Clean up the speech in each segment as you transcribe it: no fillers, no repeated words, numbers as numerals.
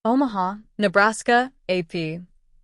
Omaha, Nebraska, AP.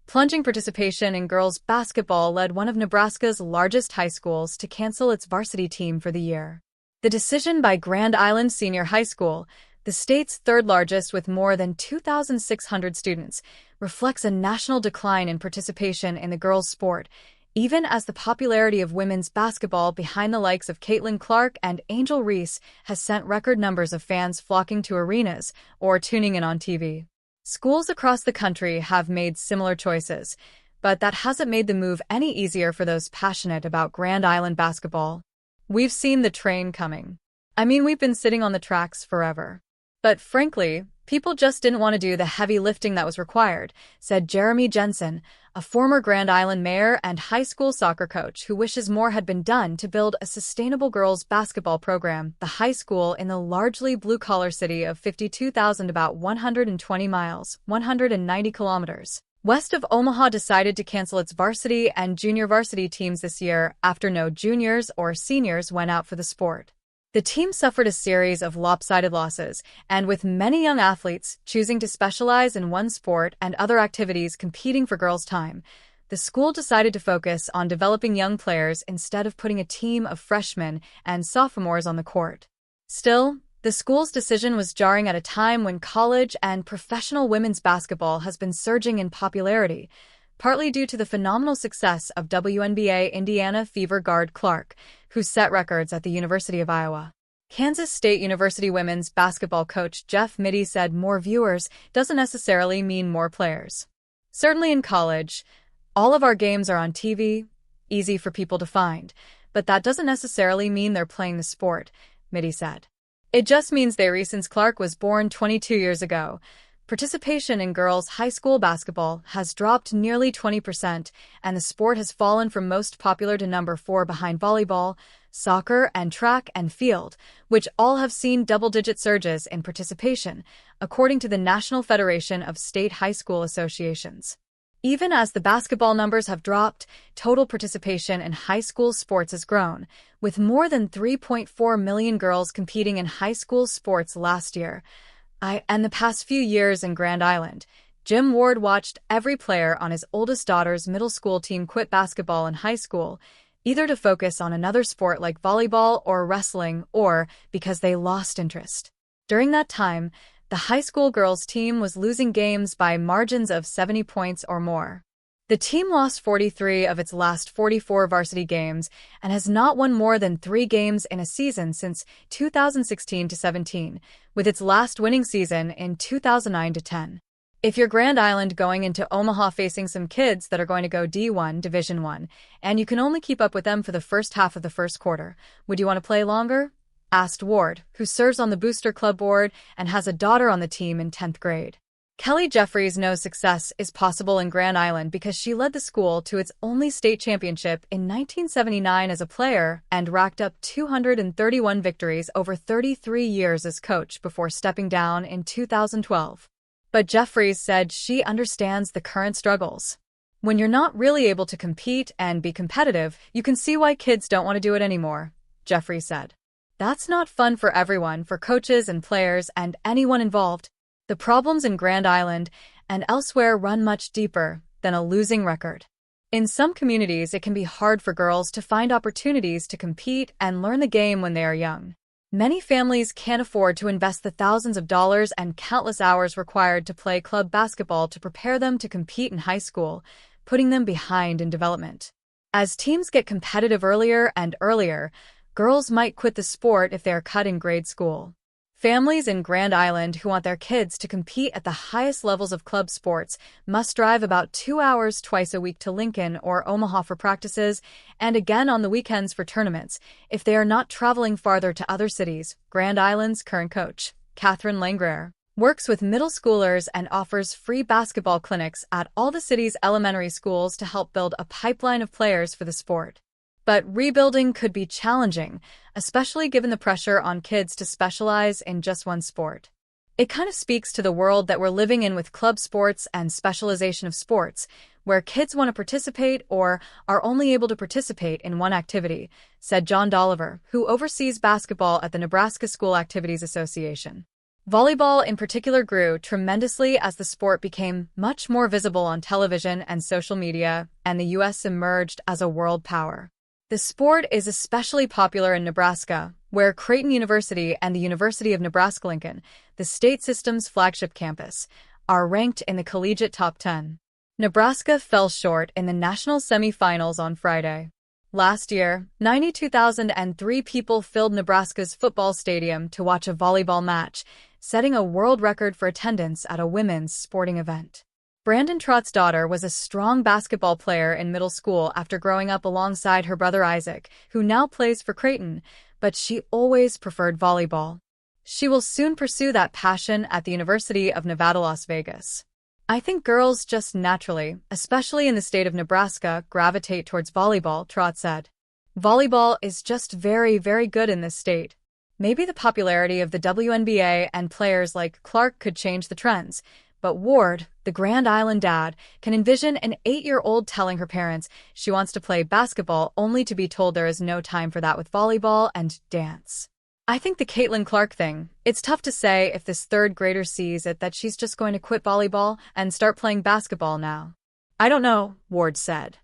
Plunging participation in girls' basketball led one of Nebraska's largest high schools to cancel its varsity team for the year. The decision by Grand Island Senior High School, the state's third largest with more than 2,600 students, reflects a national decline in participation in the girls' sport, even as the popularity of women's basketball behind the likes of Caitline Clark and Angel Reese has sent record numbers of fans flocking to arenas or tuning in on TV. Schools across the country have made similar choices, but that hasn't made the move any easier for those passionate about Grand Island basketball. We've seen the train coming. We've been sitting on the tracks forever. But frankly, people just didn't want to do the heavy lifting that was required, said Jeremy Jensen, a former Grand Island mayor and high school soccer coach who wishes more had been done to build a sustainable girls' basketball program. The high school in the largely blue-collar city of 52,000, about 120 miles, 190 kilometers, west of Omaha, decided to cancel its varsity and junior varsity teams this year after no juniors or seniors went out for the sport. The team suffered a series of lopsided losses, and with many young athletes choosing to specialize in one sport and other activities competing for girls' time, the school decided to focus on developing young players instead of putting a team of freshmen and sophomores on the court. Still, the school's decision was jarring at a time when college and professional women's basketball has been surging in popularity, partly due to the phenomenal success of WNBA Indiana Fever guard Clark, who set records at the University of Iowa. Kansas State University women's basketball coach Jeff Mittie said more viewers doesn't necessarily mean more players. Certainly in college, all of our games are on TV, easy for people to find, but that doesn't necessarily mean they're playing the sport, Mittie said. It just means since Clark was born 22 years ago, participation in girls' high school basketball has dropped nearly 20%, and the sport has fallen from most popular to number 4 behind volleyball, soccer, and track and field, which all have seen double-digit surges in participation, according to the National Federation of State High School Associations. Even as the basketball numbers have dropped, total participation in high school sports has grown, with more than 3.4 million girls competing in high school sports last year. And the past few years in Grand Island, Jim Ward watched every player on his oldest daughter's middle school team quit basketball in high school, either to focus on another sport like volleyball or wrestling, or because they lost interest. During that time, the high school girls team was losing games by margins of 70 points or more. The team lost 43 of its last 44 varsity games and has not won more than 3 games in a season since 2016-17, with its last winning season in 2009-10. If you're Grand Island going into Omaha facing some kids that are going to go D1, Division I, and you can only keep up with them for the first half of the first quarter, would you want to play longer? Asked Ward, who serves on the Booster Club board and has a daughter on the team in 10th grade. Kelly Jeffries knows success is possible in Grand Island because she led the school to its only state championship in 1979 as a player and racked up 231 victories over 33 years as coach before stepping down in 2012. But Jeffries said she understands the current struggles. When you're not really able to compete and be competitive, you can see why kids don't want to do it anymore, Jeffries said. That's not fun for everyone, for coaches and players and anyone involved. The problems in Grand Island and elsewhere run much deeper than a losing record. In some communities, it can be hard for girls to find opportunities to compete and learn the game when they are young. Many families can't afford to invest the thousands of dollars and countless hours required to play club basketball to prepare them to compete in high school, putting them behind in development. As teams get competitive earlier and earlier, girls might quit the sport if they are cut in grade school. Families in Grand Island who want their kids to compete at the highest levels of club sports must drive about 2 hours twice a week to Lincoln or Omaha for practices, and again on the weekends for tournaments, if they are not traveling farther to other cities. Grand Island's current coach, Catherine Langrer, works with middle schoolers and offers free basketball clinics at all the city's elementary schools to help build a pipeline of players for the sport. But rebuilding could be challenging, especially given the pressure on kids to specialize in just one sport. It kind of speaks to the world that we're living in with club sports and specialization of sports, where kids want to participate or are only able to participate in one activity, said John Dolliver, who oversees basketball at the Nebraska School Activities Association. Volleyball in particular grew tremendously as the sport became much more visible on television and social media, and the U.S. emerged as a world power. The sport is especially popular in Nebraska, where Creighton University and the University of Nebraska-Lincoln, the state system's flagship campus, are ranked in the collegiate top 10. Nebraska fell short in the national semifinals on Friday. Last year, 92,003 people filled Nebraska's football stadium to watch a volleyball match, setting a world record for attendance at a women's sporting event. Brandon Trott's daughter was a strong basketball player in middle school after growing up alongside her brother Isaac, who now plays for Creighton, but she always preferred volleyball. She will soon pursue that passion at the University of Nevada, Las Vegas. I think girls just naturally, especially in the state of Nebraska, gravitate towards volleyball, Trott said. Volleyball is just very, very good in this state. Maybe the popularity of the WNBA and players like Clark could change the trends, but Ward, the Grand Island dad, can envision an 8-year-old telling her parents she wants to play basketball only to be told there is no time for that with volleyball and dance. I think the Caitline Clark thing, it's tough to say if this third grader sees it that she's just going to quit volleyball and start playing basketball now. I don't know, Ward said.